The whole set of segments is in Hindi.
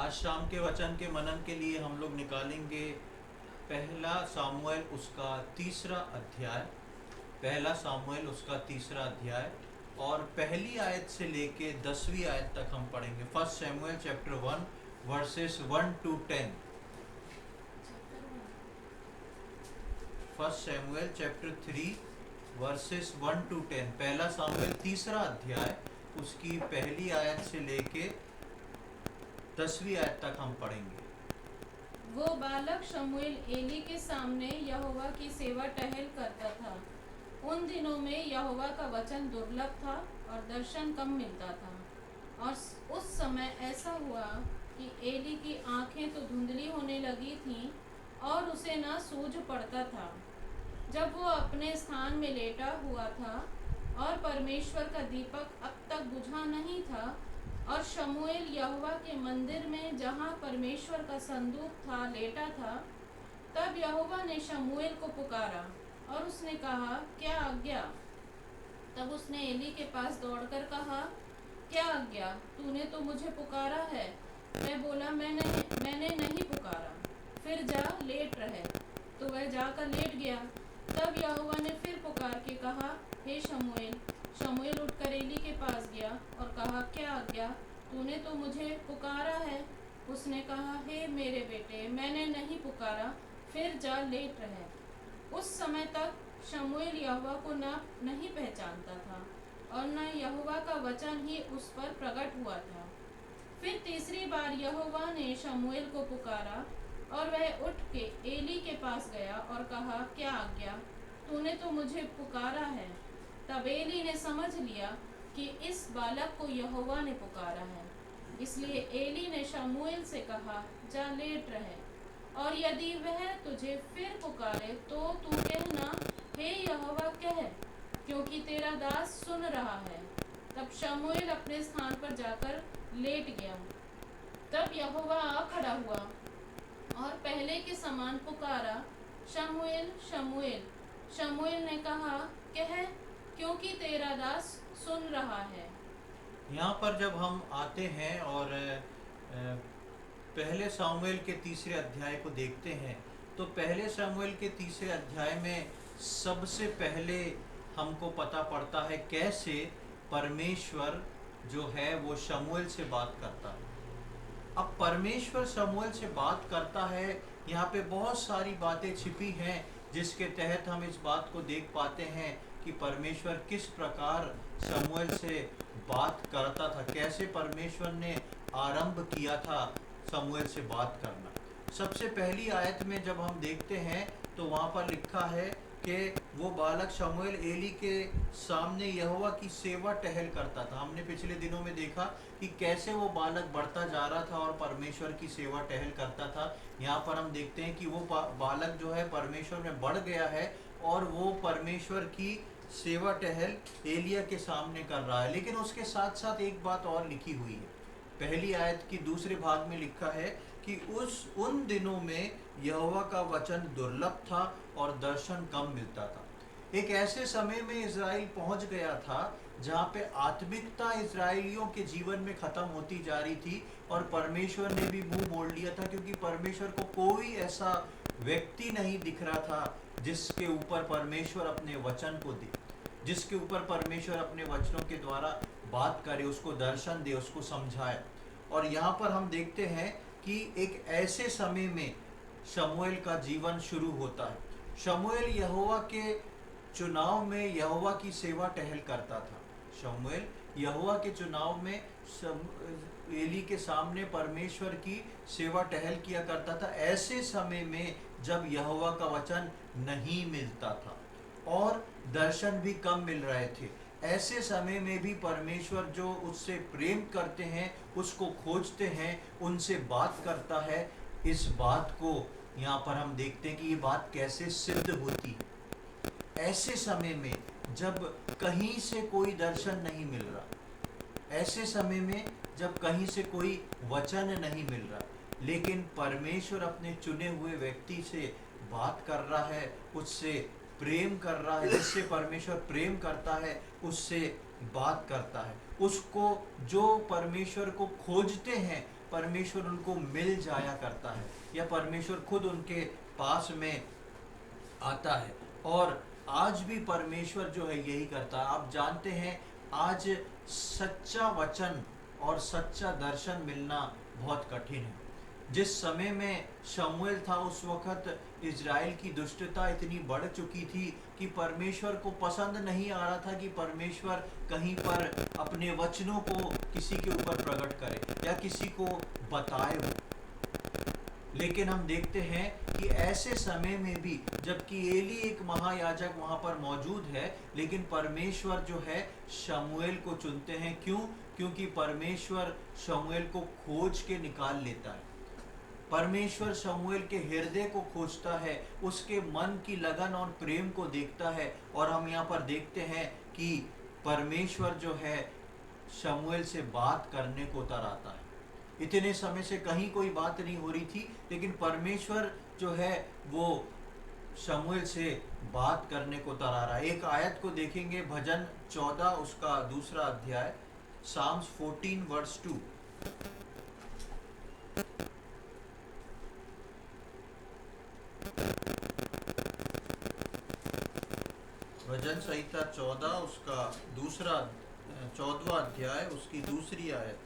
आज शाम के वचन के मनन के लिए हम लोग निकालेंगे पहला सामुएल उसका तीसरा अध्याय। पहला सामुएल उसका तीसरा अध्याय और पहली आयत से लेके 10वीं आयत तक हम पढ़ेंगे। First Samuel chapter 1 versus 1 to 10। First Samuel chapter 3 versus 1 to 10। पहला सामुएल तीसरा अध्याय उसकी पहली आयत से लेके 10वीं आयत तक हम पढ़ेंगे। वो बालक शमूएल एली के सामने यहोवा की सेवा टहल करता था। उन दिनों में यहोवा का वचन दुर्लभ था और दर्शन कम मिलता था। और उस समय ऐसा हुआ कि एली की आंखें तो धुंधली होने लगी थीं और उसे न सूझ पड़ता था। जब वो अपने स्थान में लेटा हुआ था और परमेश्वर का दीपक अब तक बुझा नहीं था, और शमूएल यहोवा के मंदिर में जहाँ परमेश्वर का संदूक था लेटा था, तब यहोवा ने शमूएल को पुकारा और उसने कहा, क्या आज्ञा? तब उसने एली के पास दौड़कर कहा, क्या आज्ञा? तूने तो मुझे पुकारा है। मैं बोला, मैंने नहीं पुकारा, फिर जा लेट रहे। तो वह जाकर लेट गया। तब यहोवा ने फिर पुकार के कहा, हे शमूएल। शमूएल उठकर एली के पास गया और कहा, क्या आज्ञा? तूने तो मुझे पुकारा है। उसने कहा, हे मेरे बेटे, मैंने नहीं पुकारा, फिर जा लेट रहे। उस समय तक शमूएल यहोवा को नहीं पहचानता था और न यहोवा का वचन ही उस पर प्रकट हुआ था। फिर तीसरी बार यहोवा ने शमूएल को पुकारा और वह उठ के एली के पास गया और कहा, क्या आज्ञा? तूने तो मुझे पुकारा है। तब एली ने समझ लिया कि इस बालक को यहोवा ने पुकारा है। इसलिए एली ने शमूएल से कहा, जा लेट रहे, और यदि वह तुझे फिर पुकारे तो तू कहना, हे यहोवा कह, क्योंकि तेरा दास सुन रहा है। तब शमूएल अपने स्थान पर जाकर लेट गया। तब यहोवा आ खड़ा हुआ और पहले के समान पुकारा, शमूएल शमूएल। शमूएल ने कहा, कह, क्योंकि तेरा दास सुन रहा है। यहाँ पर जब हम आते हैं और पहले सामुएल के तीसरे अध्याय को देखते हैं, तो पहले सामुएल के तीसरे अध्याय में सबसे पहले हमको पता पड़ता है कैसे परमेश्वर जो है वो शमूएल से बात करता है। अब परमेश्वर शमूएल से बात करता है, यहाँ पे बहुत सारी बातें छिपी हैं जिसके तहत हम इस बात को देख पाते हैं कि परमेश्वर किस प्रकार शमूएल से बात करता था, कैसे परमेश्वर ने आरंभ किया था शमूएल से बात करना। सबसे पहली आयत में जब हम देखते हैं तो वहाँ पर लिखा है कि वो बालक शमूएल एली के सामने यहोवा की सेवा टहल करता था। हमने पिछले दिनों में देखा कि कैसे वो बालक बढ़ता जा रहा था और परमेश्वर की सेवा टहल करता था। यहाँ पर हम देखते हैं कि वो बालक जो है परमेश्वर में बढ़ गया है और वो परमेश्वर की सेवा टहल एलिया के सामने कर रहा है। लेकिन उसके साथ साथ एक बात और लिखी हुई है। पहली आयत की दूसरे भाग में लिखा है कि उन दिनों में यहोवा का वचन दुर्लभ था और दर्शन कम मिलता था। एक ऐसे समय में इज़राइल पहुंच गया था जहाँ पे आत्मिकता इज़राइलियों के जीवन में ख़त्म होती जा रही थी और परमेश्वर ने भी मुंह मोड़ लिया था, क्योंकि परमेश्वर को कोई ऐसा व्यक्ति नहीं दिख रहा था जिसके ऊपर परमेश्वर अपने वचन को दे, जिसके ऊपर परमेश्वर अपने वचनों के द्वारा बात करे, उसको दर्शन दे, उसको समझाए। और यहाँ पर हम देखते हैं कि एक ऐसे समय में शमूएल का जीवन शुरू होता है। शमूएल यहोवा के चुनाव में यहोवा की सेवा टहल करता था। शमूएल यहोवा के चुनाव में एली के सामने परमेश्वर की सेवा टहल किया करता था, ऐसे समय में जब यहोवा का वचन नहीं मिलता था और दर्शन भी कम मिल रहे थे। ऐसे समय में भी परमेश्वर जो उससे प्रेम करते हैं, उसको खोजते हैं, उनसे बात करता है। इस बात को यहाँ पर हम देखते हैं कि ये बात कैसे सिद्ध होती है। ऐसे समय में जब कहीं से कोई दर्शन नहीं मिल रहा, ऐसे समय में जब कहीं से कोई वचन नहीं मिल रहा, लेकिन परमेश्वर अपने चुने हुए व्यक्ति से बात कर रहा है, उससे प्रेम कर रहा है, जिससे परमेश्वर प्रेम करता है उससे बात करता है। उसको जो परमेश्वर को खोजते हैं परमेश्वर उनको मिल जाया करता है, या परमेश्वर खुद उनके पास में आता है। और आज भी परमेश्वर जो है यही करता है। आप जानते हैं आज सच्चा वचन और सच्चा दर्शन मिलना बहुत कठिन है। जिस समय में शमूएल था उस वक्त इज़राइल की दुष्टता इतनी बढ़ चुकी थी कि परमेश्वर को पसंद नहीं आ रहा था कि परमेश्वर कहीं पर अपने वचनों को किसी के ऊपर प्रकट करे या किसी को बताए हो। लेकिन हम देखते हैं कि ऐसे समय में भी जबकि एली एक महायाजक वहां पर मौजूद है, लेकिन परमेश्वर जो है शमूएल को चुनते हैं। क्यों? क्योंकि परमेश्वर शमूएल को खोज के निकाल लेता है। परमेश्वर शमूएल के हृदय को खोजता है, उसके मन की लगन और प्रेम को देखता है। और हम यहाँ पर देखते हैं कि परमेश्वर जो है शमूएल से बात करने को उतर आता है। इतने समय से कहीं कोई बात नहीं हो रही थी, लेकिन परमेश्वर जो है वो शमूएल से बात करने को उतर आ रहा है। एक आयत को देखेंगे, भजन 14 उसका 2 अध्याय, साम्स 14 वर्स 2। भजन संहिता 14 उसका 14वां अध्याय उसकी 2 आयत।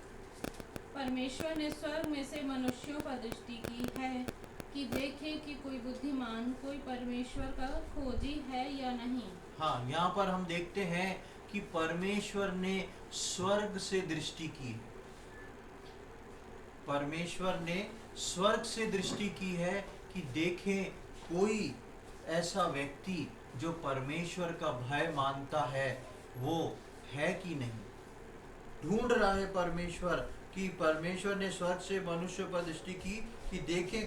परमेश्वर ने स्वर्ग में से मनुष्यों पर दृष्टि की है कि देखे कि कोई बुद्धिमान, कोई परमेश्वर का खोजी है या नहीं। हाँ, यहाँ पर हम देखते हैं कि परमेश्वर ने स्वर्ग से दृष्टि की है। परमेश्वर ने स्वर्ग से दृष्टि की है कि देखें कोई ऐसा व्यक्ति जो परमेश्वर का भय मानता है वो है कि नहीं। ढूंढ रहा है परमेश्वर कि परमेश्वर ने स्वर्ग से मनुष्य पर दृष्टि की कि देखें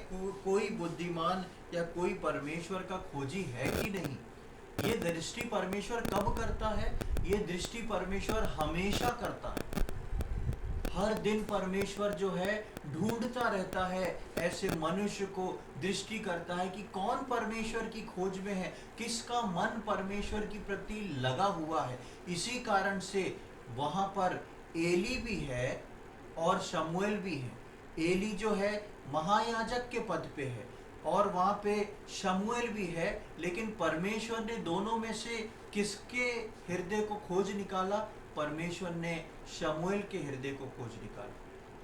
कोई बुद्धिमान या कोई परमेश्वर का खोजी है कि नहीं। ये दृष्टि परमेश्वर कब करता है? ये दृष्टि परमेश्वर हमेशा करता है। हर दिन परमेश्वर जो है ढूंढता रहता है, ऐसे मनुष्य को दृष्टि करता है कि कौन परमेश्वर की खोज में है, किसका मन परमेश्वर की प्रति लगा हुआ है। इसी कारण से वहां पर एली भी है और शमूएल भी है। एली जो है महायाजक के पद पे है और वहां पे शमूएल भी है, लेकिन परमेश्वर ने दोनों में से किसके हृदय को खोज निकाला? परमेश्वर ने शमूएल के हृदय को खोज निकाला।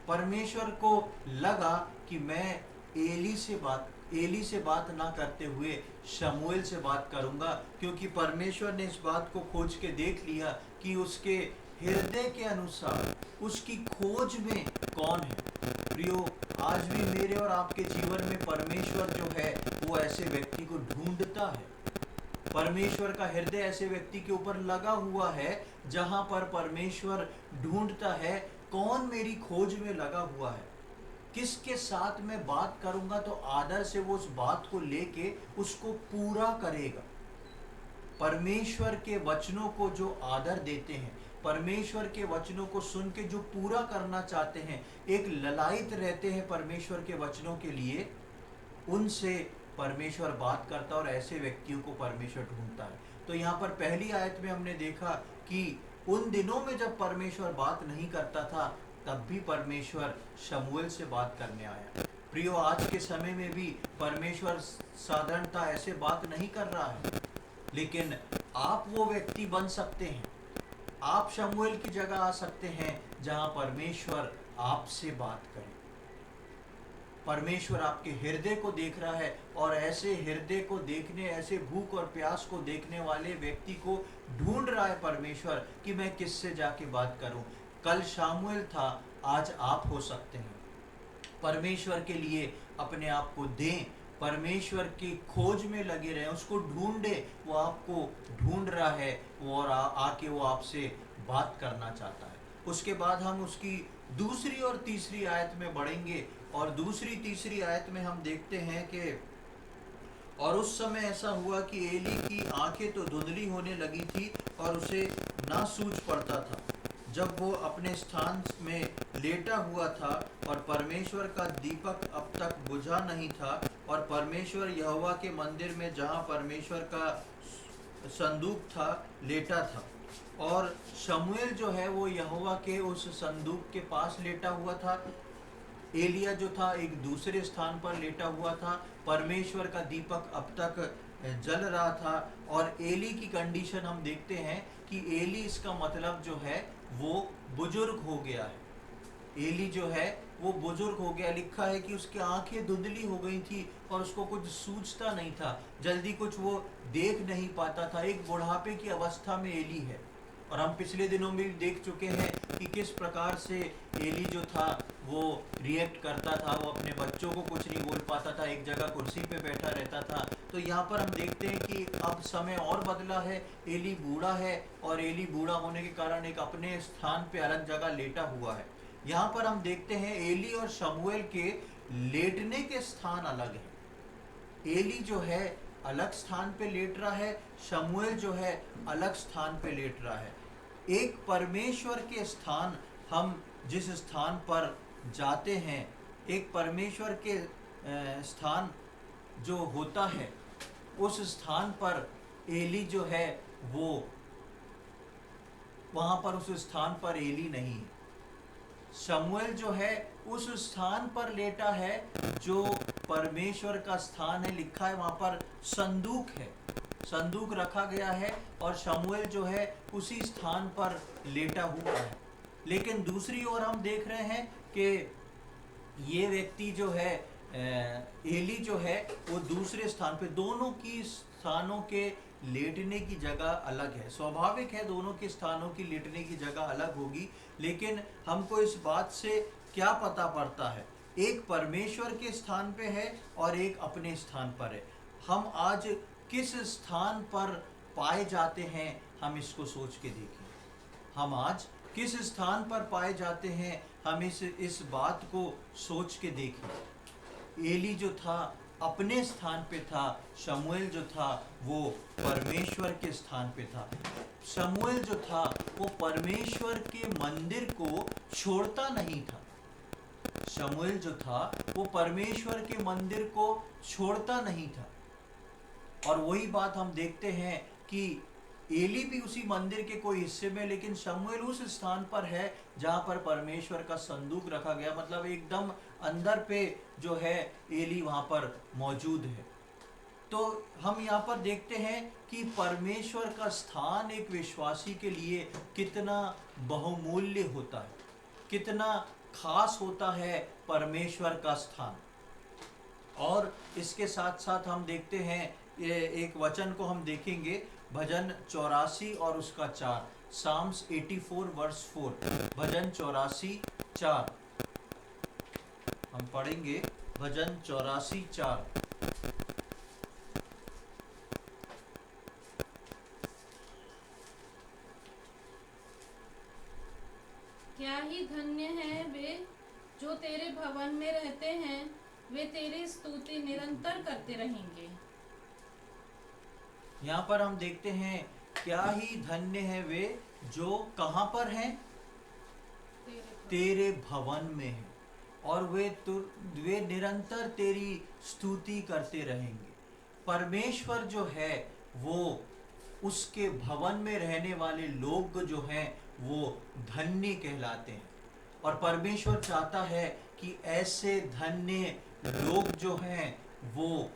परमेश्वर को लगा कि मैं एली से बात ना करते हुए शमूएल से बात करूंगा, क्योंकि परमेश्वर ने इस बात को खोज के देख लिया कि उसके हृदय के अनुसार उसकी खोज में कौन है। प्रियो, आज भी मेरे और आपके जीवन में परमेश्वर जो है वो ऐसे व्यक्ति को ढूंढता है। परमेश्वर का हृदय ऐसे व्यक्ति के ऊपर लगा हुआ है जहां पर परमेश्वर ढूंढता है कौन मेरी खोज में लगा हुआ है, किसके साथ मैं बात करूंगा तो आदर से वो उस बात को लेके उसको पूरा करेगा। परमेश्वर के वचनों को जो आदर देते हैं, परमेश्वर के वचनों को सुन के जो पूरा करना चाहते हैं, एक ललायत रहते हैं परमेश्वर के वचनों के लिए, उनसे परमेश्वर बात करता है और ऐसे व्यक्तियों को परमेश्वर ढूंढता है। तो यहाँ पर पहली आयत में हमने देखा कि उन दिनों में जब परमेश्वर बात नहीं करता था तब भी परमेश्वर शमूएल से बात करने आया। प्रियो, आज के समय में भी परमेश्वर साधारणता ऐसे बात नहीं कर रहा है, लेकिन आप वो व्यक्ति बन सकते हैं। आप शमूएल की जगह आ सकते हैं जहां परमेश्वर आपसे बात करे। परमेश्वर आपके हृदय को देख रहा है और ऐसे हृदय को देखने, ऐसे भूख और प्यास को देखने वाले व्यक्ति को ढूंढ रहा है परमेश्वर कि मैं किससे जाके बात करूं। कल शमूएल था, आज आप हो सकते हैं। परमेश्वर के लिए अपने आप को दें, परमेश्वर की खोज में लगे रहें, उसको ढूंढे। वो आपको ढूंढ रहा है और आके वो आपसे बात करना चाहता है। उसके बाद हम उसकी दूसरी और तीसरी आयत में बढ़ेंगे और दूसरी तीसरी आयत में हम देखते हैं कि और उस समय ऐसा हुआ कि एली की आंखें तो धुंधली होने लगी थी और उसे ना सूझ पड़ता था जब वो अपने स्थान में लेटा हुआ था, और परमेश्वर का दीपक अब तक बुझा नहीं था, और परमेश्वर यहोवा के मंदिर में जहाँ परमेश्वर का संदूक था लेटा था। और शमूएल जो है वो यहोवा के उस संदूक के पास लेटा हुआ था। एलिया जो था एक दूसरे स्थान पर लेटा हुआ था। परमेश्वर का दीपक अब तक जल रहा था। और एली की कंडीशन हम देखते हैं कि एली, इसका मतलब जो है वो बुजुर्ग हो गया है। एली जो है वो बुजुर्ग हो गया। लिखा है कि उसकी आंखें धुंधली हो गई थी और उसको कुछ सूझता नहीं था, जल्दी कुछ वो देख नहीं पाता था। एक बुढ़ापे की अवस्था में एली है। और हम पिछले दिनों में भी देख चुके हैं कि किस प्रकार से एली जो था वो रिएक्ट करता था। वो अपने बच्चों को कुछ नहीं बोल पाता था, एक जगह कुर्सी पे बैठा रहता था। तो यहाँ पर हम देखते हैं कि अब समय और बदला है। एली बूढ़ा है और एली बूढ़ा होने के कारण एक अपने स्थान पे अलग जगह लेटा हुआ है। यहाँ पर हम देखते हैं एली और शमूएल के लेटने के स्थान अलग है। एली जो है अलग स्थान पे लेट रहा है, शमूएल जो है अलग स्थान पे लेट रहा है। एक परमेश्वर के स्थान, हम जिस स्थान पर जाते हैं, एक परमेश्वर के स्थान जो होता है, उस स्थान पर एली जो है वो वहां पर उस स्थान पर एली नहीं है। शमूएल जो है उस स्थान पर लेटा है जो परमेश्वर का स्थान है। लिखा है वहां पर संदूक है, संदूक रखा गया है और शमूएल जो है उसी स्थान पर लेटा हुआ है। लेकिन दूसरी ओर हम देख रहे हैं कि ये व्यक्ति जो है एली जो है वो दूसरे स्थान पे, दोनों की स्थानों के लेटने की जगह अलग है। स्वाभाविक है दोनों के स्थानों की लेटने की जगह अलग होगी, लेकिन हमको इस बात से क्या पता पड़ता है, एक परमेश्वर के स्थान पे है और एक अपने स्थान पर है। हम आज किस स्थान पर पाए जाते हैं, हम इसको सोच के देखें। हम आज किस स्थान पर पाए जाते हैं, हम इस बात को सोच के देखें। एली जो था अपने स्थान पे था, शमूएल जो था वो परमेश्वर के स्थान पे था। शमूएल जो था वो परमेश्वर के मंदिर को छोड़ता नहीं था। शमूएल जो था वो परमेश्वर के मंदिर को छोड़ता नहीं था। और वही बात हम देखते हैं कि एली भी उसी मंदिर के कोई हिस्से में, लेकिन शमूएल उस स्थान पर है जहां पर परमेश्वर का संदूक रखा गया। मतलब एकदम अंदर पे जो है एली वहां पर मौजूद है। तो हम यहाँ पर देखते हैं कि परमेश्वर का स्थान एक विश्वासी के लिए कितना बहुमूल्य होता है, कितना खास होता है परमेश्वर का स्थान। और इसके साथ साथ हम देखते हैं एक वचन को हम देखेंगे, भजन 84 और उसका 4, साम्स 84 वर्स 4। भजन 84 4 हम पढ़ेंगे। भजन 84 4। क्या ही धन्य है वे जो तेरे भवन में रहते हैं, वे तेरी स्तुति निरंतर करते रहेंगे। यहाँ पर हम देखते हैं क्या ही धन्य है वे जो कहाँ पर हैं, तेरे भवन में हैं, और वे निरंतर तेरी स्तुति करते रहेंगे। परमेश्वर जो है वो उसके भवन में रहने वाले लोग जो हैं वो धन्य कहलाते हैं। और परमेश्वर चाहता है कि ऐसे धन्य लोग जो हैं वो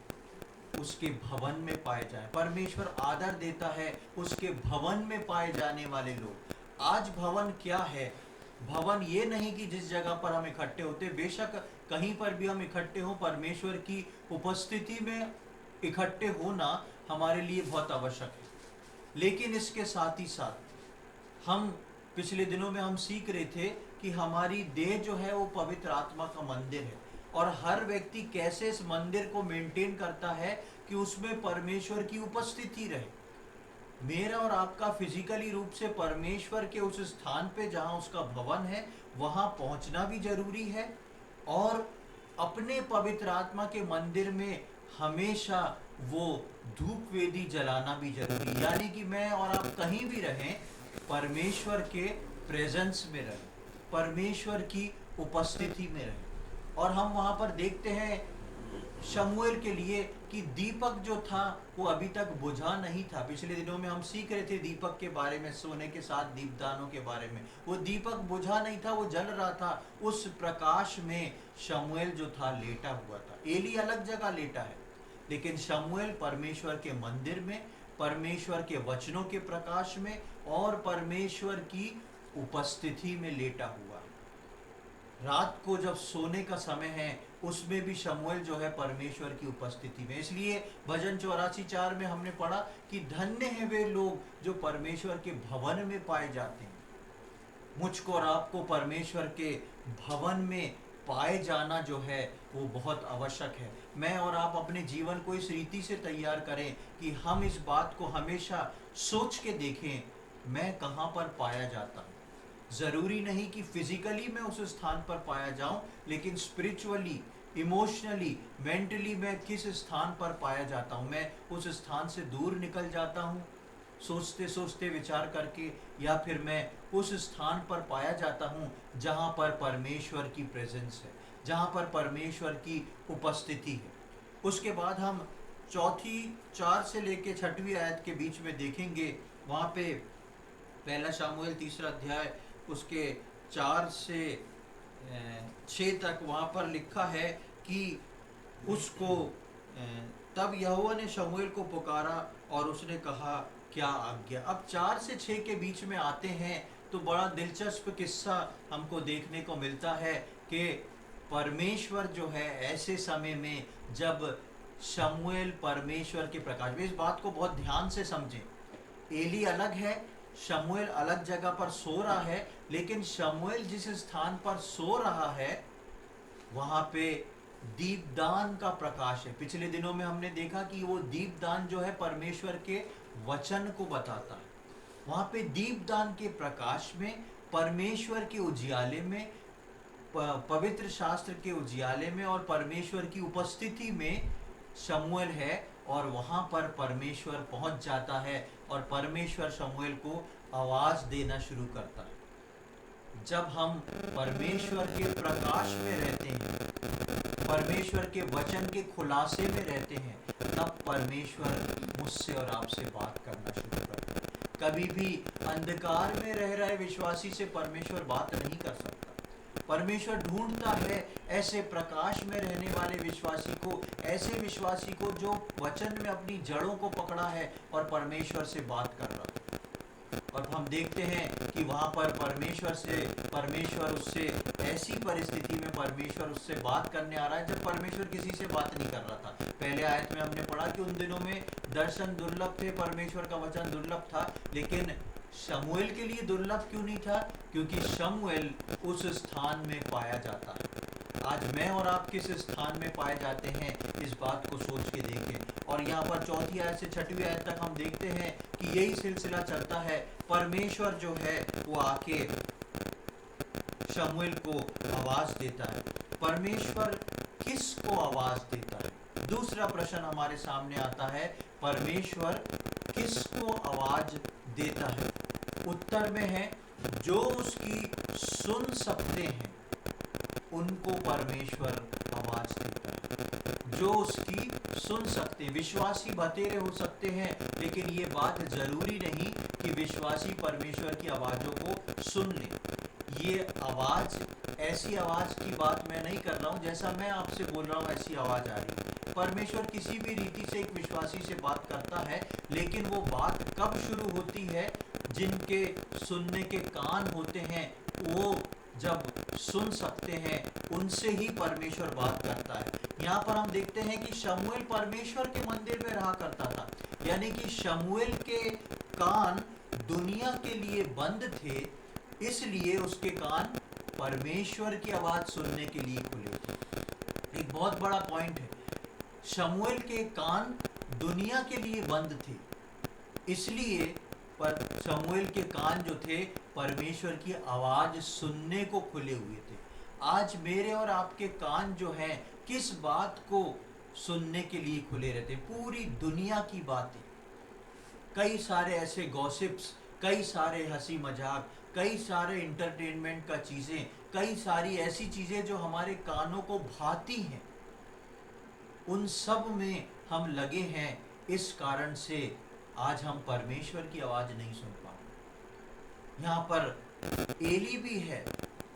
उसके भवन में पाए जाएं। परमेश्वर आदर देता है उसके भवन में पाए जाने वाले लोग। आज भवन क्या है? भवन ये नहीं कि जिस जगह पर हम इकट्ठे होते, बेशक कहीं पर भी हम इकट्ठे हों, परमेश्वर की उपस्थिति में इकट्ठे होना हमारे लिए बहुत आवश्यक है। लेकिन इसके साथ ही साथ हम पिछले दिनों में हम सीख रहे थे कि हमारी देह जो है वो पवित्र आत्मा का मंदिर है, और हर व्यक्ति कैसे इस मंदिर को मेंटेन करता है कि उसमें परमेश्वर की उपस्थिति रहे। मेरा और आपका फिजिकली रूप से परमेश्वर के उस स्थान पे जहाँ उसका भवन है वहाँ पहुँचना भी जरूरी है, और अपने पवित्र आत्मा के मंदिर में हमेशा वो धूप वेदी जलाना भी जरूरी है। यानी कि मैं और आप कहीं भी रहें, परमेश्वर के प्रेजेंस में रहें, परमेश्वर की उपस्थिति में रहें। और हम वहाँ पर देखते हैं शमूएल के लिए कि दीपक जो था वो अभी तक बुझा नहीं था। पिछले दिनों में हम सीख रहे थे दीपक के बारे में, सोने के 7 दीपदानों के बारे में। वो दीपक बुझा नहीं था, वो जल रहा था। उस प्रकाश में शमूएल जो था लेटा हुआ था। एली अलग जगह लेटा है, लेकिन शमूएल परमेश्वर के मंदिर में, परमेश्वर के वचनों के प्रकाश में और परमेश्वर की उपस्थिति में लेटा हुआ है। रात को जब सोने का समय है, उसमें भी शमूएल जो है परमेश्वर की उपस्थिति में। इसलिए भजन 84:4 में हमने पढ़ा कि धन्य हैं वे लोग जो परमेश्वर के भवन में पाए जाते हैं। मुझको और आपको परमेश्वर के भवन में पाए जाना जो है वो बहुत आवश्यक है। मैं और आप अपने जीवन को इस रीति से तैयार करें कि हम इस बात को हमेशा सोच के देखें, मैं कहाँ पर पाया जाता हूँ। ज़रूरी नहीं कि फिजिकली मैं उस स्थान पर पाया जाऊं, लेकिन स्पिरिचुअली, इमोशनली, मेंटली मैं किस स्थान पर पाया जाता हूं। मैं उस स्थान से दूर निकल जाता हूं सोचते सोचते विचार करके, या फिर मैं उस स्थान पर पाया जाता हूं जहां पर परमेश्वर की प्रेजेंस है, जहां पर परमेश्वर की उपस्थिति है। उसके बाद हम 4 से लेके 6वीं आयत के बीच में देखेंगे। वहां पे पहला शमूएल 3 अध्याय उसके 4 से 6 तक वहाँ पर लिखा है कि उसको तब यहोवा ने शमूएल को पुकारा और उसने कहा, क्या आज्ञा। अब 4 से 6 के बीच में आते हैं तो बड़ा दिलचस्प किस्सा हमको देखने को मिलता है कि परमेश्वर जो है ऐसे समय में जब शमूएल परमेश्वर के प्रकाश में, इस बात को बहुत ध्यान से समझें। एली अलग है, शमूएल अलग जगह पर सो रहा है, लेकिन शमूएल जिस स्थान पर सो रहा है वहां पे दीपदान का प्रकाश है। पिछले दिनों में हमने देखा कि वो दीपदान जो है परमेश्वर के वचन को बताता है। वहां पे दीपदान के प्रकाश में, परमेश्वर के उजियाले में, पवित्र शास्त्र के उजियाले में और परमेश्वर की उपस्थिति में शमूएल है। और वहां पर परमेश्वर पहुंच जाता है और परमेश्वर शमूएल को आवाज देना शुरू करता है। जब हम परमेश्वर के प्रकाश में रहते हैं, परमेश्वर के वचन के खुलासे में रहते हैं, तब परमेश्वर मुझसे और आपसे बात करना शुरू करता है। कभी भी अंधकार में रह रहे विश्वासी से परमेश्वर बात नहीं कर सकता। परमेश्वर ढूंढता है ऐसे प्रकाश में रहने वाले विश्वासी को, ऐसे विश्वासी को जो वचन में अपनी जड़ों को पकड़ा है और परमेश्वर से बात कर रहा है। और हम देखते हैं कि वहां पर परमेश्वर उससे ऐसी परिस्थिति में परमेश्वर उससे बात करने आ रहा है जब परमेश्वर किसी से बात नहीं कर रहा था। पहले आयत में हमने पढ़ा कि उन दिनों में दर्शन दुर्लभ थे, परमेश्वर का वचन दुर्लभ था। लेकिन शमूएल के लिए दुर्लभ क्यों नहीं था? क्योंकि शमूएल उस स्थान में पाया जाता है। आज मैं और आप किस स्थान में पाए जाते हैं, इस बात को सोच के देखें। और यहाँ पर 4 आयत से 6वीं आयत तक हम देखते हैं कि यही सिलसिला चलता है। परमेश्वर जो है वो आके शमूएल को आवाज देता है। परमेश्वर किसको आवाज देता है? दूसरा प्रश्न हमारे सामने आता है, परमेश्वर किसको आवाज देता है? उत्तर में है, जो उसकी सुन सकते हैं उनको परमेश्वर आवाज देता है। जो उसकी सुन सकते हैं। विश्वासी बतेरे हो सकते हैं, लेकिन ये बात जरूरी नहीं कि विश्वासी परमेश्वर की आवाजों को सुन ले। ये आवाज, ऐसी आवाज की बात मैं नहीं कर रहा हूं जैसा मैं आपसे बोल रहा हूं ऐसी आवाज आ रही है। परमेश्वर किसी भी रीति से एक विश्वासी से बात करता है, लेकिन वो बात कब शुरू होती है? जिनके सुनने के कान होते हैं, वो जब सुन सकते हैं, उनसे ही परमेश्वर बात करता है। यहाँ पर हम देखते हैं कि शमूएल परमेश्वर के मंदिर में रहा करता था, यानी कि शमूएल के कान दुनिया के लिए बंद थे, इसलिए उसके कान परमेश्वर की आवाज सुनने के लिए खुले थे। एक बहुत बड़ा पॉइंट है। शमूएल के कान दुनिया के लिए बंद थे, इसलिए पर शमूएल के कान जो थे परमेश्वर की आवाज सुनने को खुले हुए थे। आज मेरे और आपके कान जो हैं, किस बात को सुनने के लिए खुले रहते? पूरी दुनिया की बातें, कई सारे ऐसे गॉसिप्स, कई सारे हंसी मजाक, कई सारे इंटरटेनमेंट का चीजें, कई सारी ऐसी चीजें जो हमारे कानों को भाती हैं। उन सब में हम लगे हैं। इस कारण से आज हम परमेश्वर की आवाज़ नहीं सुन पा रहे। यहाँ पर एली भी है,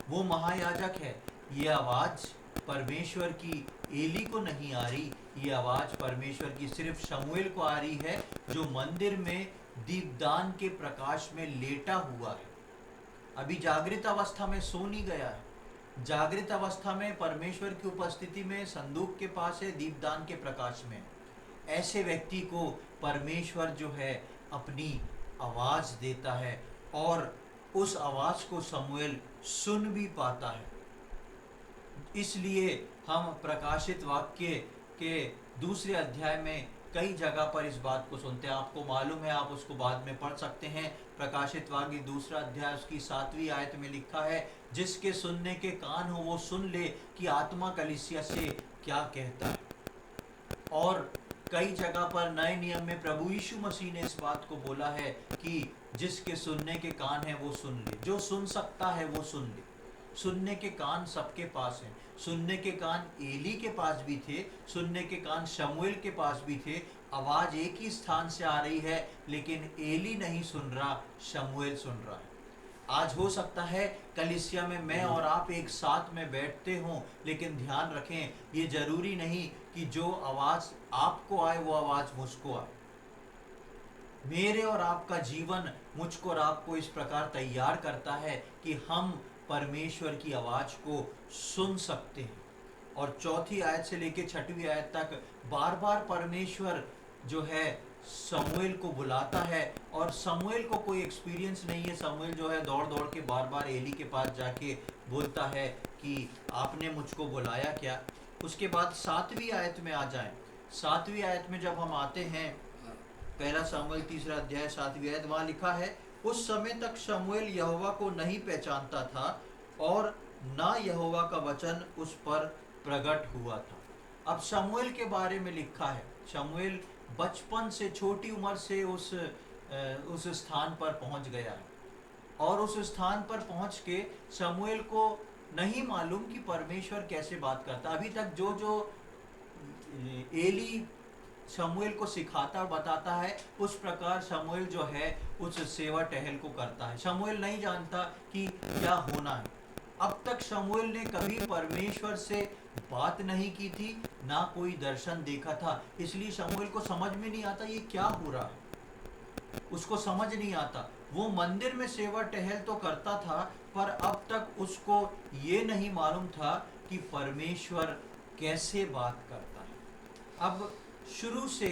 वो महायाजक है। ये आवाज़ परमेश्वर की एली को नहीं आ रही, ये आवाज़ परमेश्वर की सिर्फ शमूएल को आ रही है, जो मंदिर में दीपदान के प्रकाश में लेटा हुआ है। अभी जागृत अवस्था में सो नहीं गया है। जागृत अवस्था में परमेश्वर की उपस्थिति में संदूक के पास है, दीपदान के प्रकाश में। ऐसे व्यक्ति को परमेश्वर जो है अपनी आवाज़ देता है और उस आवाज़ को शमूएल सुन भी पाता है। इसलिए हम प्रकाशित वाक्य के दूसरे अध्याय में कई जगह पर इस बात को सुनते हैं। आपको मालूम है, आप उसको बाद में पढ़ सकते हैं। प्रकाशित वाक्य दूसरा अध्याय उसकी 7वीं आयत में लिखा है, जिसके सुनने के कान हो वो सुन ले कि आत्मा कलीसिया से क्या कहता है। और कई जगह पर नए नियम में प्रभु यीशु मसीह ने इस बात को बोला है कि जिसके सुनने के कान है वो सुन ले। जो सुन सकता है वो सुन ले। सुनने के कान सबके पास हैं। सुनने के कान एली के पास भी थे, सुनने के कान शमूएल के पास भी थे। आवाज़ एक ही स्थान से आ रही है, लेकिन एली नहीं सुन रहा, शमूएल सुन रहा है। आज हो सकता है कलीसिया में मैं और आप एक साथ में बैठते हों, लेकिन ध्यान रखें, ये जरूरी नहीं कि जो आवाज़ आपको आए वो आवाज़ मुझको आए। मेरे और आपका जीवन मुझको और आपको इस प्रकार तैयार करता है कि हम परमेश्वर की आवाज़ को सुन सकते हैं। और 4वीं आयत से लेकर 6वीं आयत तक बार बार परमेश्वर जो है शमूएल को बुलाता है, और शमूएल को कोई एक्सपीरियंस नहीं है। शमूएल जो है दौड़ दौड़ के बार बार एली के पास जाके बोलता है कि आपने मुझको बुलाया क्या। उसके बाद 7वीं आयत में आ जाएं। 7वीं आयत में जब हम आते हैं, पहला शमूएल 3 अध्याय 7वीं आयत, वहाँ लिखा है, उस समय तक शमूएल यहोवा को नहीं पहचानता था और ना यहोवा का वचन उस पर प्रकट हुआ था। अब शमूएल के बारे में लिखा है, शमूएल बचपन से, छोटी उम्र से उस स्थान पर पहुंच गया है, और उस स्थान पर पहुंच के शमूएल को नहीं मालूम कि परमेश्वर कैसे बात करता। अभी तक जो जो एली शमूएल को सिखाता और बताता है, उस प्रकार शमूएल जो है उस सेवा टहल को करता है। शमूएल नहीं जानता कि क्या होना है। अब तक शमूएल ने कभी परमेश्वर से बात नहीं की थी, ना कोई दर्शन देखा था। इसलिए शमूएल को समझ में नहीं आता ये क्या हो रहा है, उसको समझ नहीं आता। वो मंदिर में सेवा टहल तो करता था, पर अब तक उसको ये नहीं मालूम था कि परमेश्वर कैसे बात करता है। अब शुरू से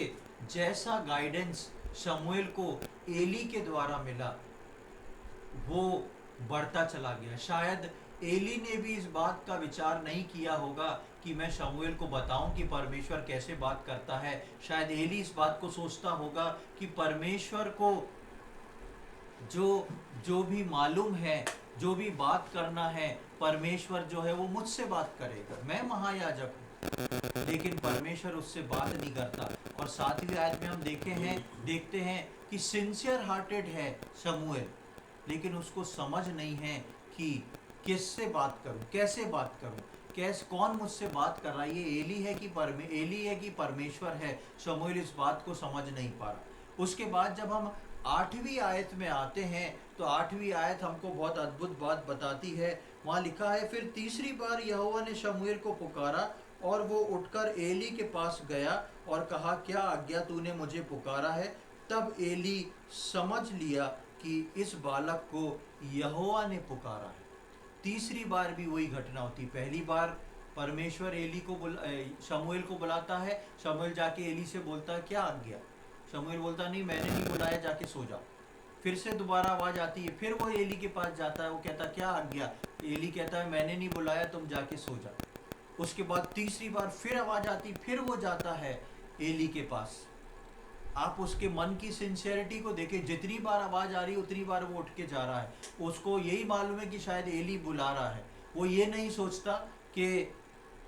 जैसा गाइडेंस शमूएल को एली के द्वारा मिला, वो बढ़ता चला गया। शायद एली ने भी इस बात का विचार नहीं किया होगा कि मैं शमूएल को बताऊं कि परमेश्वर कैसे बात करता है। शायद एली इस बात को सोचता होगा कि परमेश्वर को जो भी मालूम है, जो भी बात करना है, परमेश्वर जो है वो मुझसे बात करेगा, मैं महायाजक हूँ। लेकिन परमेश्वर उससे बात नहीं करता। और 7वीं आयत में हम देखते हैं कि सिंसियर हार्टेड है शमूएल, लेकिन उसको समझ नहीं है कि किससे बात करूं, कैसे बात करूं, कौन मुझसे बात कर रहा है, ये एली है कि परमेश्वर है। शमूएल इस बात को समझ नहीं पा रहा। उसके बाद जब हम 8वीं आयत में आते हैं, तो 8वीं आयत हमको बहुत अद्भुत बात बताती है। वहाँ लिखा है, फिर तीसरी बार यहोवा ने शमूएल को पुकारा और वो उठकर एली के पास गया और कहा, क्या आज्ञा तूने मुझे पुकारा है। तब एली समझ लिया कि इस बालक को यहोवा ने पुकारा है। तीसरी बार भी वही घटना होती। पहली बार परमेश्वर शमूएल को बुलाता है, शमूएल जाके एली से बोलता है क्या आज्ञा। शमूएल बोलता नहीं, मैंने नहीं बुलाया, जाके सो जाओ। फिर से दोबारा आवाज़ आती है, फिर वो एली के पास जाता है, वो कहता क्या आज्ञा। एली कहता है मैंने नहीं बुलाया, तुम जाके सो जाओ। उसके बाद तीसरी बार फिर आवाज़ आती, फिर वो जाता है एली के पास। आप उसके मन की सिंसियरिटी को देखें, जितनी बार आवाज़ आ रही उतनी बार वो उठ के जा रहा है। उसको यही मालूम है कि शायद एली बुला रहा है। वो ये नहीं सोचता कि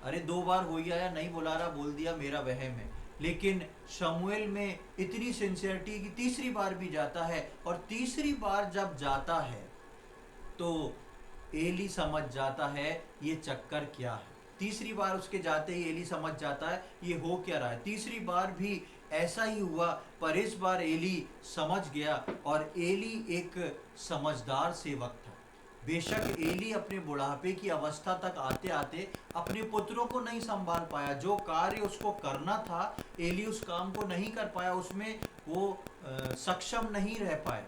अरे 2 बार हो गया या नहीं बुला रहा, बोल दिया मेरा वहम है। लेकिन शमूएल में इतनी सिंसियरिटी कि तीसरी बार भी जाता है, और तीसरी बार जब जाता है तो एली समझ जाता है ये चक्कर क्या है। तीसरी बार उसके जाते ही एली समझ जाता है ये हो क्या रहा है। तीसरी बार भी ऐसा ही हुआ, पर इस बार एली समझ गया और एली एक समझदार सेवक था। बेशक एली अपने बुढ़ापे की अवस्था तक आते आते अपने पुत्रों को नहीं संभाल पाया। जो कार्य उसको करना था एली उस काम को नहीं कर पाया, उसमें वो सक्षम नहीं रह पाया।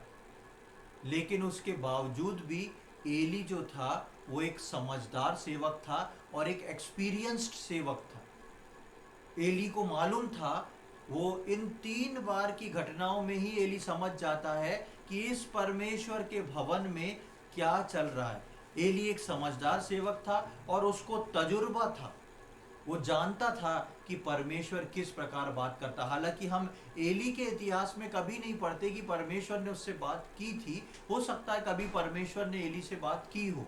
लेकिन उसके बावजूद भी एली जो था वो एक समझदार सेवक था और एक एक्सपीरियंस्ड सेवक था। एली को मालूम था, वो इन 3 बार की घटनाओं में ही एली समझ जाता है कि इस परमेश्वर के भवन में क्या चल रहा है। एली एक समझदार सेवक था और उसको तजुर्बा था, वो जानता था कि परमेश्वर किस प्रकार बात करता। हालांकि हम एली के इतिहास में कभी नहीं पढ़ते कि परमेश्वर ने उससे बात की थी। हो सकता है कभी परमेश्वर ने एली से बात की हो,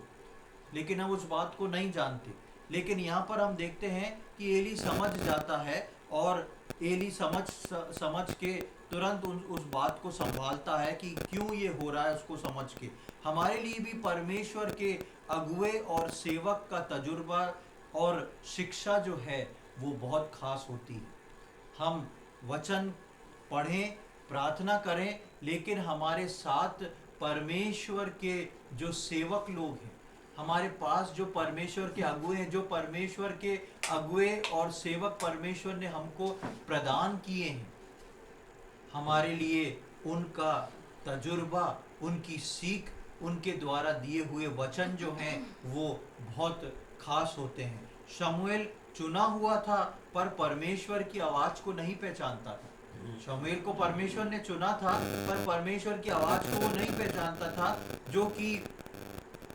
लेकिन हम उस बात को नहीं जानते। लेकिन यहाँ पर हम देखते हैं कि एली समझ जाता है और एली समझ के तुरंत उस बात को संभालता है कि क्यों ये हो रहा है। उसको समझ के हमारे लिए भी परमेश्वर के अगुए और सेवक का तजुर्बा और शिक्षा जो है वो बहुत खास होती है। हम वचन पढ़ें, प्रार्थना करें, लेकिन हमारे साथ परमेश्वर के जो सेवक लोग हैं, हमारे पास जो परमेश्वर के अगुए हैं, जो परमेश्वर के अगुए और सेवक परमेश्वर ने हमको प्रदान किए हैं, हमारे लिए उनका तजुर्बा, उनकी सीख, उनके द्वारा दिए हुए वचन जो हैं वो बहुत खास होते हैं। शमूएल चुना हुआ था पर परमेश्वर की आवाज को नहीं पहचानता था। शमूएल को परमेश्वर ने चुना था पर परमेश्वर की आवाज को वो नहीं पहचानता था, जो कि